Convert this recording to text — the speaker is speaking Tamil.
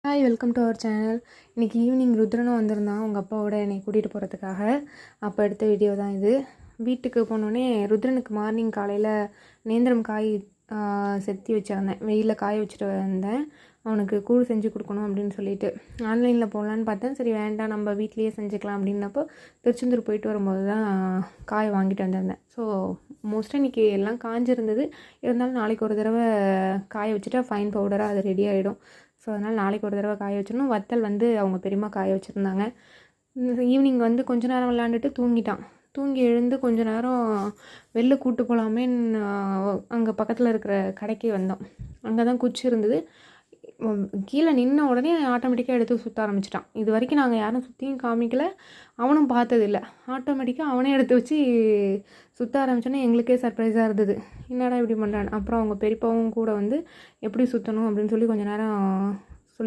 Hi welcome to our channel. இன்றைக்கி ஈவினிங் ருத்ரனும் வந்திருந்தான் அவங்க அப்பாவோட என்னை கூட்டிகிட்டு போகிறதுக்காக. அப்போ எடுத்த வீடியோ தான் இது. வீட்டுக்கு போனோடனே ருத்ரனுக்கு மார்னிங் காலையில் நேந்திரம் காய் செத்தி வச்சுருந்தேன். வெயிலில் காய வச்சுட்டு வந்தேன். அவனுக்கு கூழ் செஞ்சு கொடுக்கணும் அப்படின்னு சொல்லிட்டு ஆன்லைனில் போடலான்னு பார்த்தேன். சரி வேண்டாம், நம்ம வீட்லேயே செஞ்சுக்கலாம் அப்படின்னப்போ திருச்செந்தூர் போயிட்டு வரும்போது தான் காய் வாங்கிட்டு வந்திருந்தேன். ஸோ மோஸ்ட்டாக இன்றைக்கி எல்லாம் காஞ்சிருந்தது. இருந்தாலும் நாளைக்கு ஒரு தடவை காய வச்சுட்டா ஃபைன் பவுடராக அது ரெடி ஆகிடும். ஸோ அதனால் நாளைக்கு ஒரு தடவை காய வச்சிடணும். வத்தல் அவங்க பெரியம்மா காய வச்சுருந்தாங்க. ஈவினிங் கொஞ்ச நேரம் விளாண்டுட்டு தூங்கிட்டான். தூங்கி எழுந்து கொஞ்ச நேரம் வெளில கூட்டு போகலாமேன்னு அங்கே பக்கத்தில் இருக்கிற கடைக்கு வந்தோம். அங்கே தான் குச்சி இருந்தது. கீழே நின்ன உடனே ஆட்டோமேட்டிக்காக எடுத்து சுற்ற ஆரம்பிச்சிட்டான். இது வரைக்கும் நாங்கள் யாரும் சுற்றியும் காமிக்கலை, அவனும் பார்த்ததில்லை. ஆட்டோமேட்டிக்காக அவனே எடுத்து வச்சு சுற்ற ஆரம்பித்தோன்னே எங்களுக்கே சர்ப்ரைஸாக இருந்தது, என்னடா இப்படி பண்ணுறான்னு. அப்புறம் அவங்க பெரியப்பாவும் கூட எப்படி சுற்றணும் அப்படின்னு சொல்லி கொஞ்சம் நேரம்